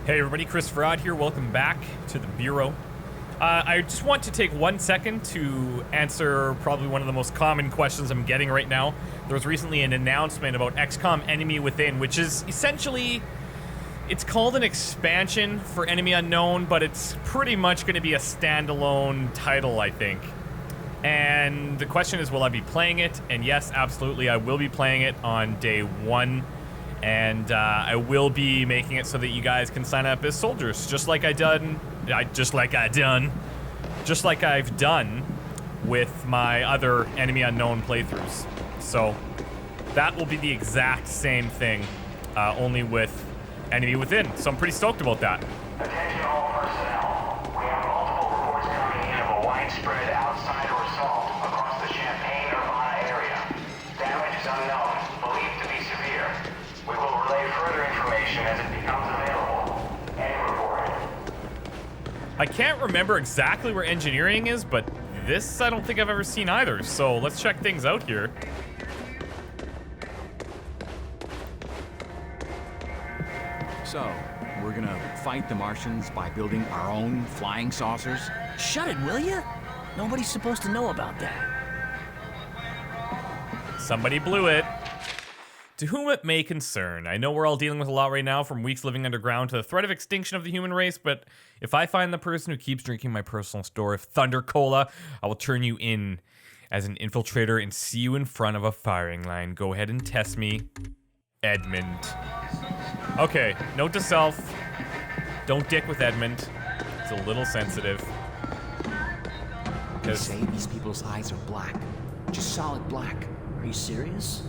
Hey everybody, ChristopherOdd here. Welcome back to the Bureau. I just want to take 1 second to answer probably one of the most common questions I'm getting right now. There was recently an announcement about XCOM Enemy Within, which is essentially, it's called an expansion for Enemy Unknown, but it's pretty much going to be a standalone title, I think. And the question is, will I be playing it? And yes, absolutely, I will be playing it on day 1. And I will be making it so that you guys can sign up as soldiers, just like I've done with my other Enemy Unknown playthroughs. So that will be the exact same thing, only with Enemy Within. So I'm pretty stoked about that. Attention all personnel. We have multiple reports coming in of a widespread outsider assault across the Champaign-Urbana area. Damage is unknown, believed to be severe. We will relay further information as it becomes available. End report. I can't remember exactly where engineering is, but this I don't think I've ever seen either. So let's check things out here. So, we're gonna fight the Martians by building our own flying saucers? Shut it, will ya? Nobody's supposed to know about that. Somebody blew it. To whom it may concern, I know we're all dealing with a lot right now, from weeks living underground to the threat of extinction of the human race, but if I find the person who keeps drinking my personal store of Thunder Cola, I will turn you in as an infiltrator and see you in front of a firing line. Go ahead and test me, Edmund. Okay, note to self, don't dick with Edmund. It's a little sensitive. They say these people's eyes are black. Just solid black. Are you serious?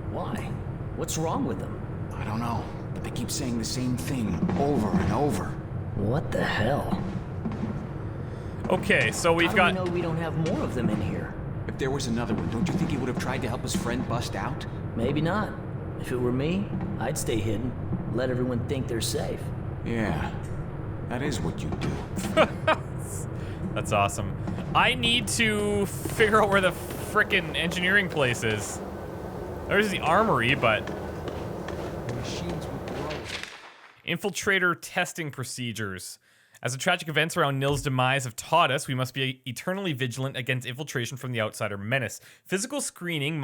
Why? What's wrong with them? I don't know, but they keep saying the same thing over and over. What the hell? Okay, so we've got... How do we know we don't have more of them in here? If there was another one, don't you think he would have tried to help his friend bust out? Maybe not. If it were me, I'd stay hidden. Let everyone think they're safe. Yeah, that is what you do. That's awesome. I need to figure out where the frickin' engineering place is. There's the armory, but... The machines will grow. Infiltrator testing procedures. As the tragic events around Nil's demise have taught us, we must be eternally vigilant against infiltration from the outsider menace. Physical screening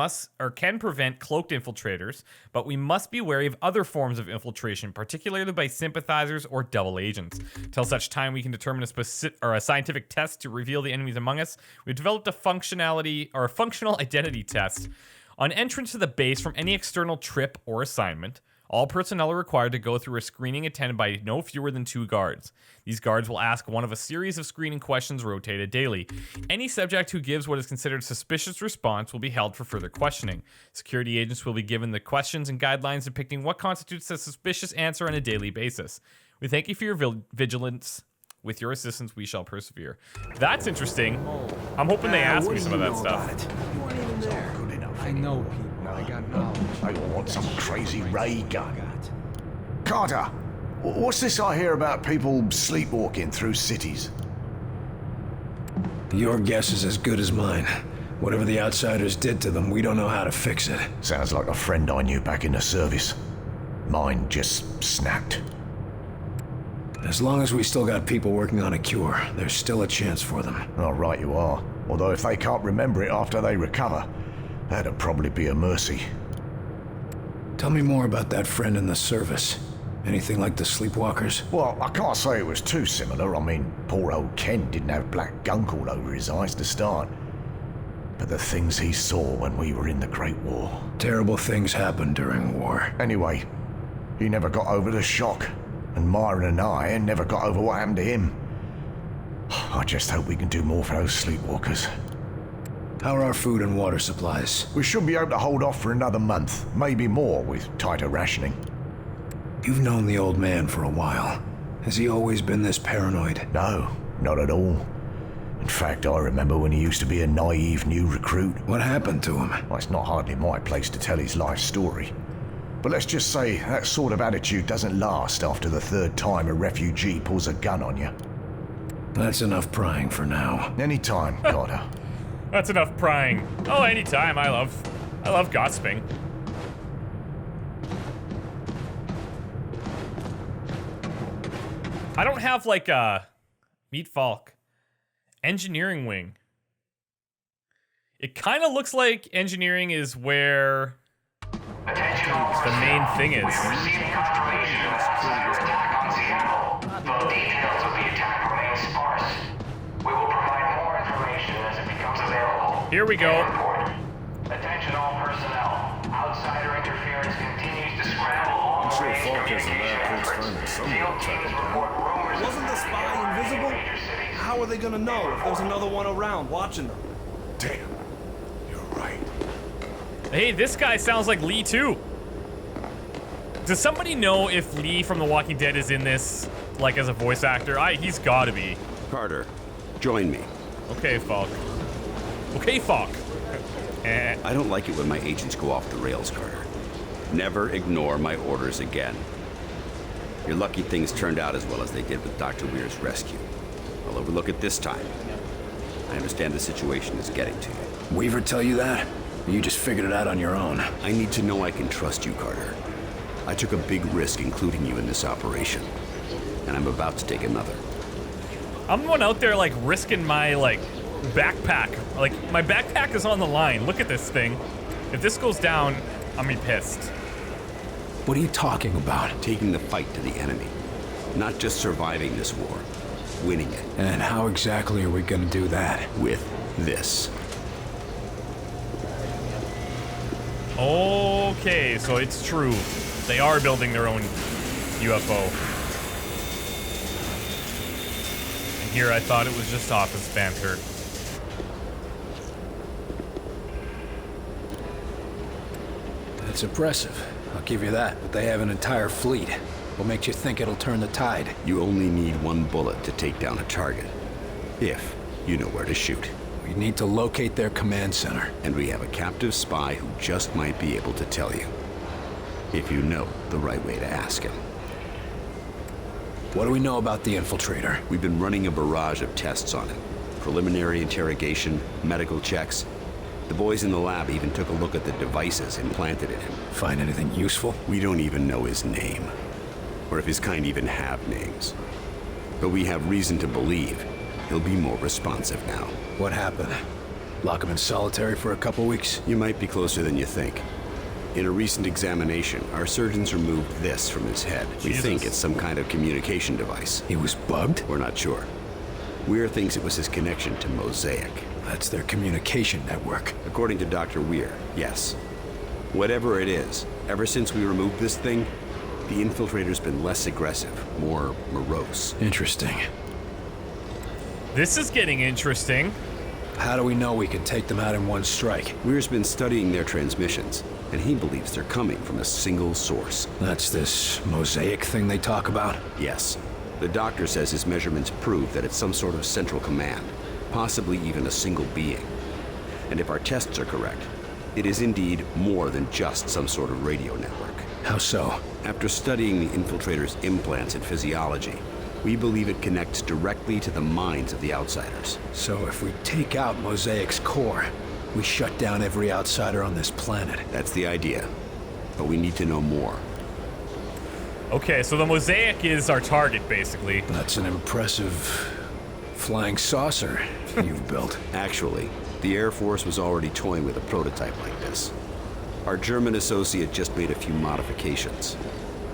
can prevent cloaked infiltrators, but we must be wary of other forms of infiltration, particularly by sympathizers or double agents. Till such time we can determine a scientific test to reveal the enemies among us, we've developed a functional identity test. On entrance to the base from any external trip or assignment, all personnel are required to go through a screening attended by no fewer than 2 guards. These guards will ask one of a series of screening questions rotated daily. Any subject who gives what is considered a suspicious response will be held for further questioning. Security agents will be given the questions and guidelines depicting what constitutes a suspicious answer on a daily basis. We thank you for your vigilance. With your assistance, we shall persevere. That's interesting. I'm hoping they ask me some of that stuff. You weren't even there. Good enough. I know people. I got knowledge. I don't want some crazy ray gun. Carter, what's this I hear about people sleepwalking through cities? Your guess is as good as mine. Whatever the outsiders did to them, we don't know how to fix it. Sounds like a friend I knew back in the service. Mine just snapped. As long as we still got people working on a cure, there's still a chance for them. Oh, right you are. Although if they can't remember it after they recover, that'd probably be a mercy. Tell me more about that friend in the service. Anything like the sleepwalkers? Well, I can't say it was too similar. I mean, poor old Ken didn't have black gunk all over his eyes to start. But the things he saw when we were in the Great War. Terrible things happen during war. Anyway, he never got over the shock. And Myron and I never got over what happened to him. I just hope we can do more for those sleepwalkers. How are our food and water supplies? We should be able to hold off for another month, maybe more with tighter rationing. You've known the old man for a while. Has he always been this paranoid? No, not at all. In fact, I remember when he used to be a naive new recruit. What happened to him? Well, it's not hardly my place to tell his life story. But let's just say that sort of attitude doesn't last after the 3rd time a refugee pulls a gun on you. That's enough prying for now. Anytime, Carter. That's enough prying. Oh, anytime. I love gossiping. I don't have like a meet Falk. Engineering wing. It kind of looks like engineering is where the main thing is. Receiving confirmation of an outsider attack on Seattle. The details of the attack remain sparse. We will provide more information as it becomes available. Here we go. Report. Attention all personnel. Outsider interference continues to scramble long-range communication efforts. Field teams report rumors of Wasn't the spy invisible? major cities. How are they gonna know if there's another one around watching them? Damn. You're right. Hey, this guy sounds like Lee too. Does somebody know if Lee from The Walking Dead is in this, like as a voice actor? He's gotta be. Carter, join me. Okay, Falk. Okay, Falk. I don't like it when my agents go off the rails, Carter. Never ignore my orders again. You're lucky things turned out as well as they did with Dr. Weir's rescue. I'll overlook it this time. I understand the situation is getting to you. Weaver tell you that? Or you just figured it out on your own? I need to know I can trust you, Carter. I took a big risk including you in this operation, and I'm about to take another. I'm the one out there like risking my like backpack. Like my backpack is on the line. Look at this thing. If this goes down, I'm gonna be pissed. What are you talking about? Taking the fight to the enemy. Not just surviving this war, winning it. And how exactly are we gonna do that? With this. Okay, so it's true. They are building their own UFO. And here I thought it was just office banter. It's impressive. I'll give you that, but they have an entire fleet. What makes you think it'll turn the tide? You only need one bullet to take down a target. If you know where to shoot. We need to locate their command center. And we have a captive spy who just might be able to tell you. If you know the right way to ask him. What do we know about the Infiltrator? We've been running a barrage of tests on him. Preliminary interrogation, medical checks. The boys in the lab even took a look at the devices implanted in him. Find anything useful? We don't even know his name. Or if his kind even have names. But we have reason to believe he'll be more responsive now. What happened? Lock him in solitary for a couple weeks? You might be closer than you think. In a recent examination, our surgeons removed this from his head. We think it's some kind of communication device. He was bugged? We're not sure. Weir thinks it was his connection to Mosaic. That's their communication network. According to Dr. Weir, yes. Whatever it is, ever since we removed this thing, the Infiltrator's been less aggressive, more morose. Interesting. This is getting interesting. How do we know we can take them out in one strike? Weir's been studying their transmissions, and he believes they're coming from a single source. That's this Mosaic thing they talk about? Yes. The doctor says his measurements prove that it's some sort of central command, possibly even a single being. And if our tests are correct, it is indeed more than just some sort of radio network. How so? After studying the Infiltrator's implants and physiology, we believe it connects directly to the minds of the outsiders. So if we take out Mosaic's core, we shut down every outsider on this planet. That's the idea. But we need to know more. Okay, so the Mosaic is our target, basically. That's an impressive flying saucer you've built. Actually, the Air Force was already toying with a prototype like this. Our German associate just made a few modifications,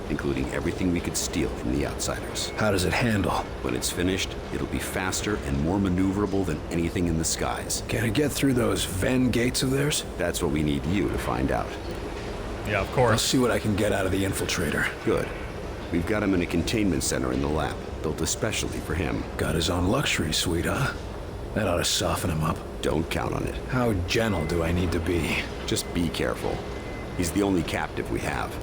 including everything we could steal from the outsiders. How does it handle? When it's finished, it'll be faster and more maneuverable than anything in the skies. Can it get through those Venn gates of theirs? That's what we need you to find out. Yeah, of I'll course. see what I can get out of the Infiltrator. Good. We've got him in a containment center in the lab, built especially for him. Got his own luxury suite, huh? That ought to soften him up. Don't count on it. How gentle do I need to be? Just be careful. He's the only captive we have.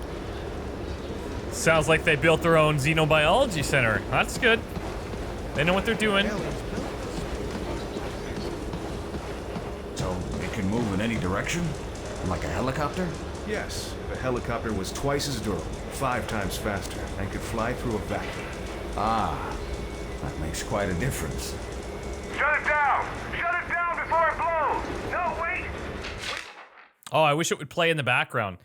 Sounds like they built their own xenobiology center. That's good. They know what they're doing. So it can move in any direction? Like a helicopter? Yes, the helicopter was twice as durable, 5 times faster, and could fly through a vacuum. Ah, that makes quite a difference. Shut it down! Shut it down before it blows! No, wait! Oh, I wish it would play in the background.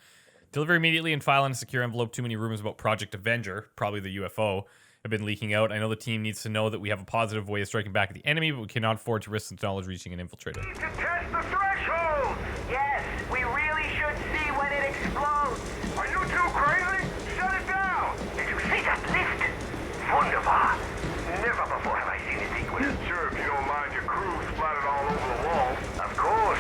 Deliver immediately and file in a secure envelope. Too many rumors about Project Avenger, probably the UFO. have been leaking out. I know the team needs to know that we have a positive way of striking back at the enemy, but we cannot afford to risk this knowledge reaching an infiltrator. To test the threshold! Yes, we really should see when it explodes. Are you too crazy? Shut it down! Did you see that lift? Wunderbar. Never before have I seen it equal. Sure, if you don't mind your crew splattered all over the walls. Of course.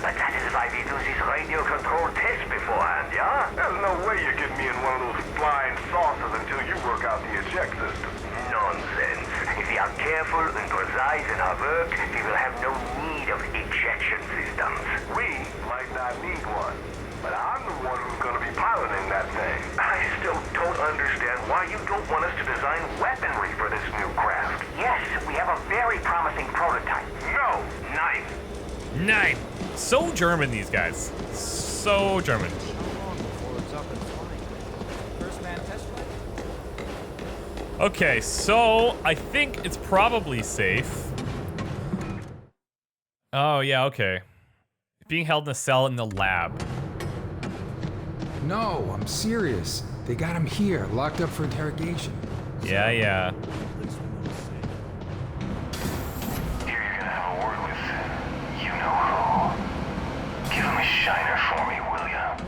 But that is why we do this radio control test beforehand, yeah? There's no way you get me in one of those flying saucers until you work out the eject system. Nonsense. If we are careful and precise in our work, we will have no need of ejection systems. We might not need one, but I'm the one who's going to be piloting that thing. I still don't understand why you don't want us to design weaponry for this new craft. Yes, we have a very promising prototype. No, 9. So German, these guys. So German. Okay, so I think it's probably safe. Oh, yeah, okay. Being held in a cell in the lab. No, I'm serious. They got him here, locked up for interrogation. Yeah. Here you're gonna have a word with you know who. Give him a shiner for me, will ya?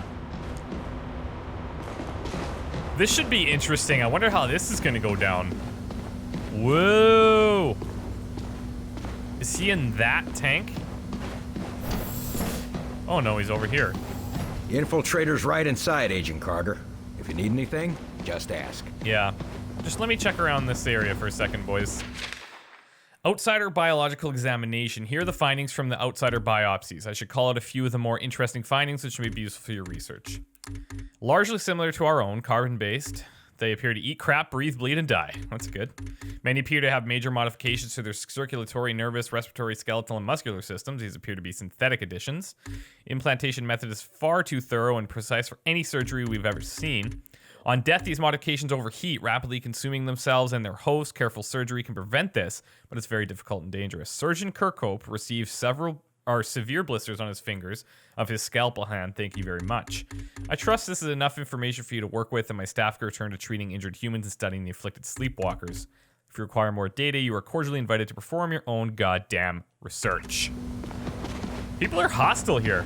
This should be interesting. I wonder how this is gonna go down. Whoa! Is he in that tank? Oh no, he's over here. The Infiltrator's right inside, Agent Carter. If you need anything, just ask. Yeah. Just let me check around this area for a second, boys. Outsider biological examination. Here are the findings from the outsider biopsies. I should call out a few of the more interesting findings which may be useful for your research. Largely similar to our own, carbon-based. They appear to eat crap, breathe, bleed, and die. That's good. Many appear to have major modifications to their circulatory, nervous, respiratory, skeletal, and muscular systems. These appear to be synthetic additions. Implantation method is far too thorough and precise for any surgery we've ever seen. On death, these modifications overheat, rapidly consuming themselves and their host. Careful surgery can prevent this, but it's very difficult and dangerous. Surgeon Kirkhope received severe blisters on his fingers of his scalpel hand. Thank you very much. I trust this is enough information for you to work with, and my staff can return to treating injured humans and studying the afflicted sleepwalkers. If you require more data, you are cordially invited to perform your own goddamn research. People are hostile here.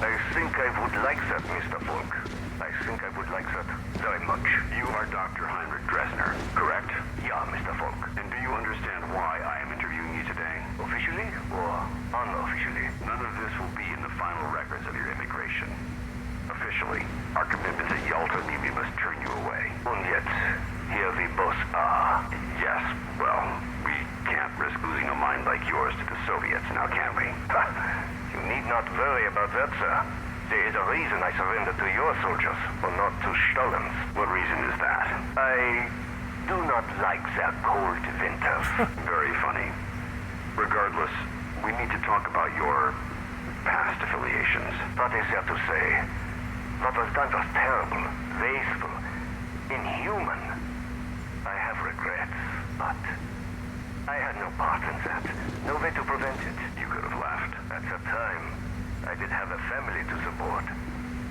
I think I would like that, Mr. Folk. I think I would like that very much. You are Dr. Heinrich Dresner, correct? Yeah, Mr. Folk. And do you understand why I am interviewing you today? Officially or unofficially? None of this will be in the final records of your immigration. Officially, our commitment to Yalta means we must turn you away. And yet, here we both are. Yes, well, we can't risk losing a mind like yours to the Soviets, now can we? You need not worry about that, sir. There is a reason I surrendered to your soldiers, but not to Stalin's. What reason is that? I do not like their cold winters. Very funny. Regardless, we need to talk about your past affiliations. What is there to say? What was done was terrible, wasteful, inhuman. I have regrets, but I had no part in that. No way to prevent it. You could have left. At that time, I did have a family to support.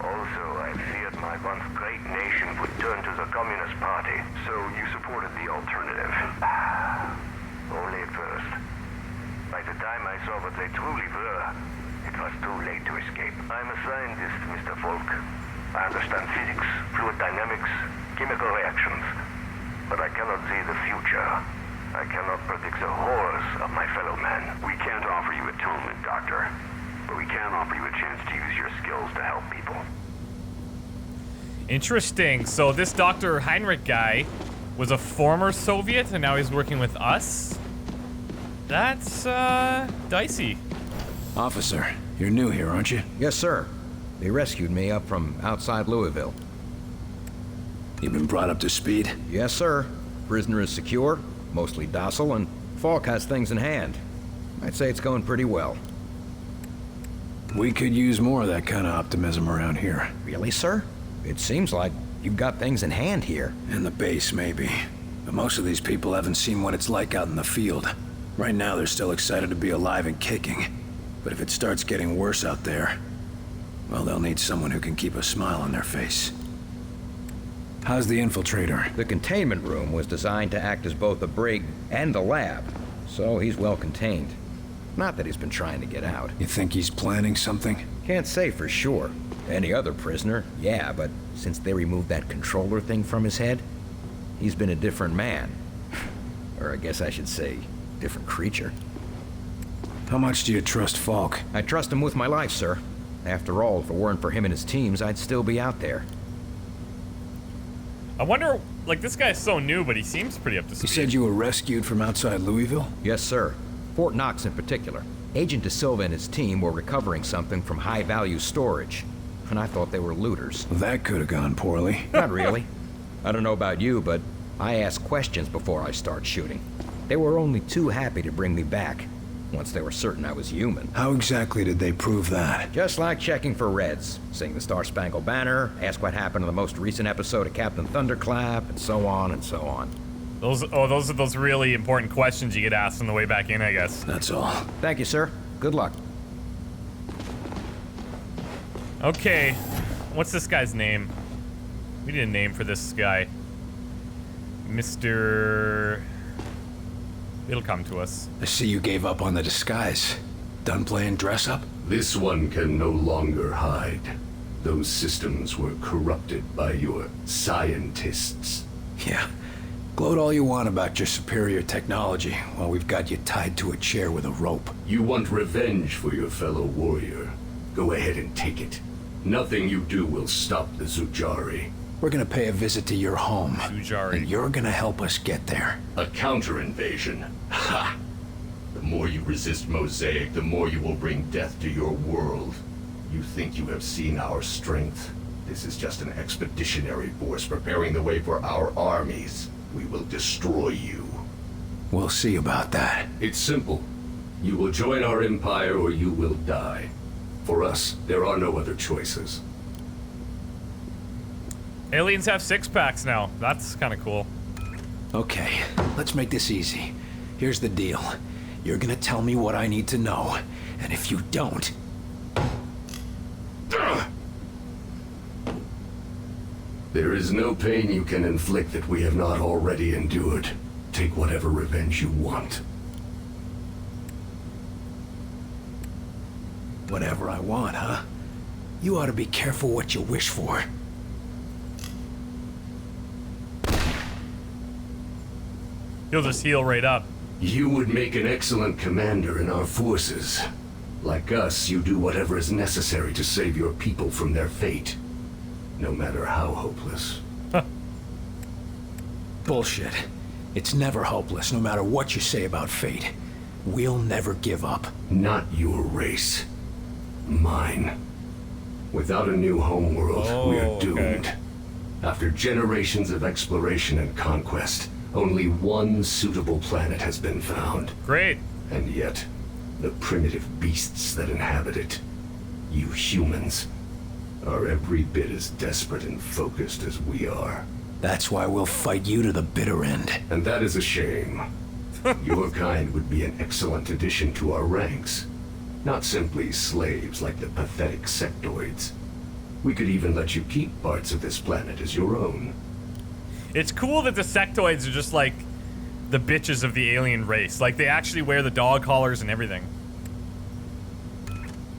Also, I feared my once great nation would turn to the Communist Party. So you supported the alternative? Only at first. By the time I saw what they truly were, it was too late to escape. I'm a scientist, Mr. Folk. I understand physics, fluid dynamics, chemical reactions. But I cannot see the future. I cannot predict the horrors of my fellow man. We can't offer you atonement, Doctor. But we can offer you a chance to use your skills to help people. Interesting. So this Dr. Heinrich guy was a former Soviet, and now he's working with us? That's, dicey. Officer, you're new here, aren't you? Yes, sir. They rescued me up from outside Louisville. You've been brought up to speed? Yes, sir. Prisoner is secure, mostly docile, and Falk has things in hand. I'd say it's going pretty well. We could use more of that kind of optimism around here. Really, sir? It seems like you've got things in hand here. In the base, maybe. But most of these people haven't seen what it's like out in the field. Right now, they're still excited to be alive and kicking. But if it starts getting worse out there, well, they'll need someone who can keep a smile on their face. How's the Infiltrator? The containment room was designed to act as both a brig and a lab, so he's well contained. Not that he's been trying to get out. You think he's planning something? Can't say for sure. Any other prisoner, yeah, but since they removed that controller thing from his head, he's been a different man. Or I guess I should say, different creature. How much do you trust Falk? I trust him with my life, sir. After all, if it weren't for him and his teams, I'd still be out there. I wonder, like, this guy's so new, but he seems pretty up to speed. You said you were rescued from outside Louisville? Yes, sir. Fort Knox in particular. Agent De Silva and his team were recovering something from high-value storage, and I thought they were looters. That could have gone poorly. Not really. I don't know about you, but I ask questions before I start shooting. They were only too happy to bring me back, once they were certain I was human. How exactly did they prove that? Just like checking for Reds, sing the Star-Spangled Banner, ask what happened in the most recent episode of Captain Thunderclap, and so on and so on. Those are those really important questions you get asked on the way back in, I guess. That's all. Thank you, sir. Good luck. Okay, what's this guy's name? We need a name for this guy. Mr. It'll come to us. I see you gave up on the disguise. Done playing dress-up? This one can no longer hide. Those systems were corrupted by your scientists. Yeah. Gloat all you want about your superior technology while we've got you tied to a chair with a rope. You want revenge for your fellow warrior. Go ahead and take it. Nothing you do will stop the Zujari. We're gonna pay a visit to your home. Zujari. And you're gonna help us get there. A counter-invasion. Ha! The more you resist Mosaic, the more you will bring death to your world. You think you have seen our strength? This is just an expeditionary force preparing the way for our armies. We will destroy you. We'll see about that. It's simple. You will join our empire or you will die. For us, there are no other choices. Aliens have six-packs now. That's kind of cool. Okay, let's make this easy. Here's the deal. You're gonna tell me what I need to know, and if you don't... There is no pain you can inflict that we have not already endured. Take whatever revenge you want. Whatever I want, huh? You ought to be careful what you wish for. He'll just heal right up. You would make an excellent commander in our forces. Like us, you do whatever is necessary to save your people from their fate. No matter how hopeless. Bullshit. It's never hopeless, no matter what you say about fate. We'll never give up. Not your race. Mine. Without a new homeworld, we are doomed. Okay. After generations of exploration and conquest, only one suitable planet has been found. Great. And yet, the primitive beasts that inhabit it, you humans, are every bit as desperate and focused as we are. That's why we'll fight you to the bitter end. And that is a shame. Your kind would be an excellent addition to our ranks. Not simply slaves like the pathetic sectoids. We could even let you keep parts of this planet as your own. It's cool that the sectoids are just like the bitches of the alien race. Like, they actually wear the dog collars and everything.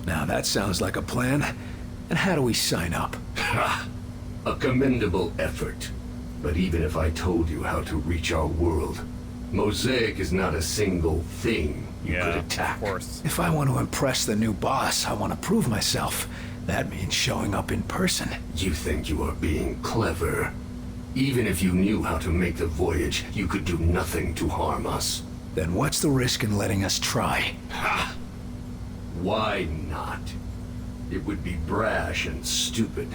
Now that sounds like a plan. And how do we sign up? A commendable effort. But even if I told you how to reach our world, Mosaic is not a single thing you could attack. Of course. If I want to impress the new boss, I want to prove myself. That means showing up in person. You think you are being clever. Even if you knew how to make the voyage, you could do nothing to harm us. Then what's the risk in letting us try? Ha! Why not? It would be brash and stupid.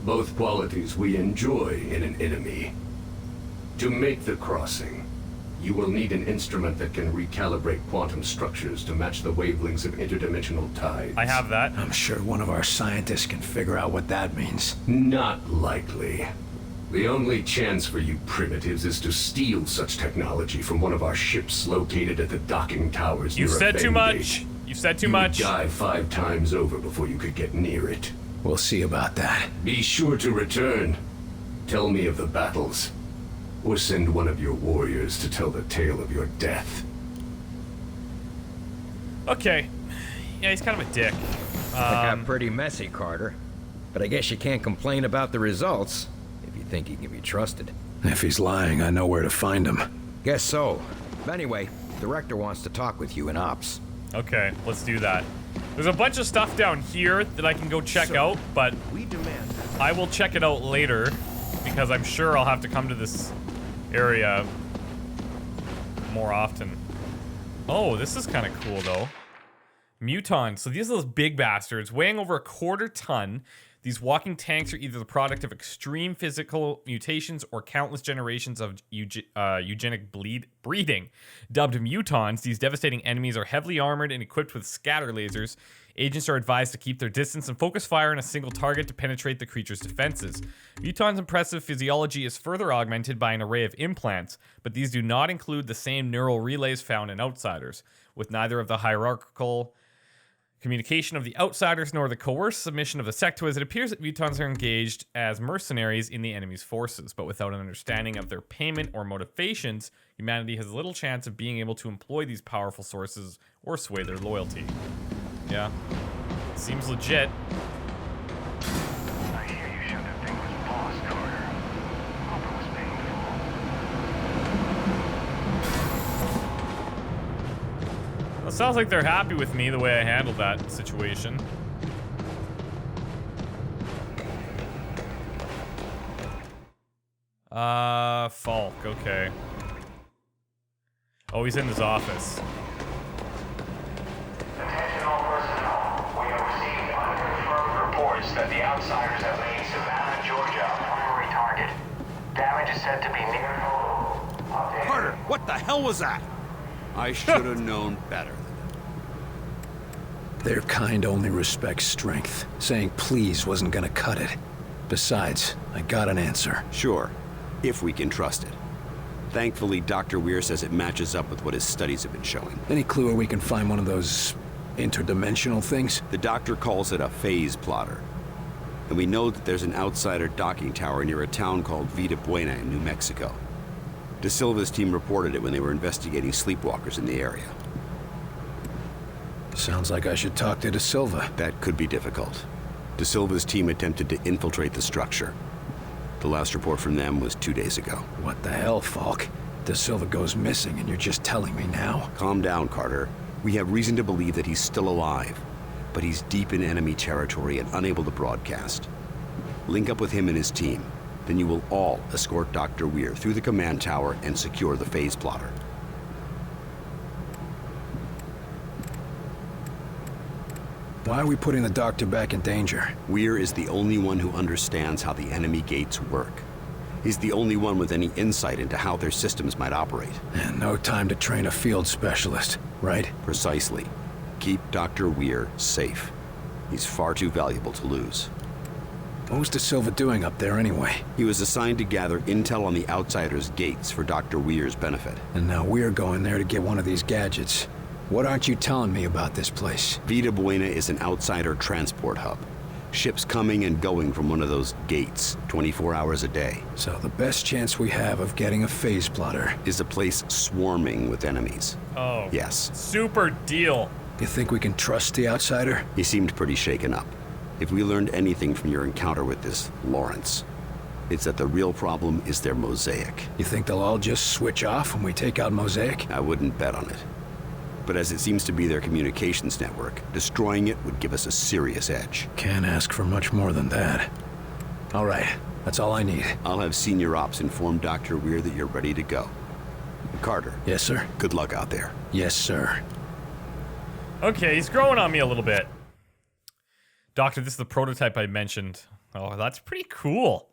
Both qualities we enjoy in an enemy. To make the crossing, you will need an instrument that can recalibrate quantum structures to match the wavelengths of interdimensional tides. I have that. I'm sure one of our scientists can figure out what that means. Not likely. The only chance for you primitives is to steal such technology from one of our ships located at the docking towers near You said too much. You said too much. You would die 5 times over before you could get near it. We'll see about that. Be sure to return. Tell me of the battles. Or send one of your warriors to tell the tale of your death. Okay. Yeah, he's kind of a dick. That got pretty messy, Carter. But I guess you can't complain about the results if you think he can be trusted. If he's lying, I know where to find him. Guess so. But anyway, Director wants to talk with you in Ops. Okay, let's do that. There's a bunch of stuff down here that I can go check out, but I will check it out later because I'm sure I'll have to come to this area more often. Oh, this is kind of cool though. Mutons. So these are those big bastards weighing over 1/4 ton. These walking tanks are either the product of extreme physical mutations or countless generations of eugenic breeding. Dubbed mutons, these devastating enemies are heavily armored and equipped with scatter lasers. Agents are advised to keep their distance and focus fire on a single target to penetrate the creature's defenses. Mutons' impressive physiology is further augmented by an array of implants, but these do not include the same neural relays found in Outsiders. With neither of the hierarchical communication of the Outsiders nor the coerced submission of the Sectoids, it appears that mutons are engaged as mercenaries in the enemy's forces, but without an understanding of their payment or motivations, humanity has little chance of being able to employ these powerful sources or sway their loyalty. Yeah, seems legit. I hear you showed that thing was boss, Carter. Hope it was painful. Well, it sounds like they're happy with me the way I handled that situation. Falk, okay. Oh, he's in his office. Attention all personnel. We have received unconfirmed reports that the Outsiders have made Savannah, Georgia a primary target. Damage is said to be near total. Update. Carter, what the hell was that? I should have known better. Their kind only respects strength. Saying please wasn't gonna cut it. Besides, I got an answer. Sure, if we can trust it. Thankfully, Dr. Weir says it matches up with what his studies have been showing. Any clue where we can find one of those interdimensional things? The doctor calls it a phase plotter. And we know that there's an outsider docking tower near a town called Vida Buena in New Mexico. De Silva's team reported it when they were investigating sleepwalkers in the area. Sounds like I should talk to De Silva. That could be difficult. De Silva's team attempted to infiltrate the structure. The last report from them was 2 days ago. What the hell, Falk? De Silva goes missing and you're just telling me now? Calm down, Carter. We have reason to believe that he's still alive, but he's deep in enemy territory and unable to broadcast. Link up with him and his team. Then you will all escort Dr. Weir through the command tower and secure the phase plotter. Why are we putting the doctor back in danger? Weir is the only one who understands how the enemy gates work. He's the only one with any insight into how their systems might operate. And no time to train a field specialist, right? Precisely. Keep Dr. Weir safe. He's far too valuable to lose. What was De Silva doing up there anyway? He was assigned to gather intel on the Outsiders' gates for Dr. Weir's benefit. And now we're going there to get one of these gadgets. What aren't you telling me about this place? Vida Buena is an outsider transport hub. Ships coming and going from one of those gates, 24 hours a day. So the best chance we have of getting a phase plotter is a place swarming with enemies. Oh. Yes. Super deal. You think we can trust the outsider? He seemed pretty shaken up. If we learned anything from your encounter with this Lawrence, it's that the real problem is their mosaic. You think they'll all just switch off when we take out Mosaic? I wouldn't bet on it. But as it seems to be their communications network, destroying it would give us a serious edge. Can't ask for much more than that. All right, that's all I need. I'll have Senior Ops inform Dr. Weir that you're ready to go. Carter. Yes, sir? Good luck out there. Yes, sir. Okay, he's growing on me a little bit. Doctor, this is the prototype I mentioned. Oh, that's pretty cool.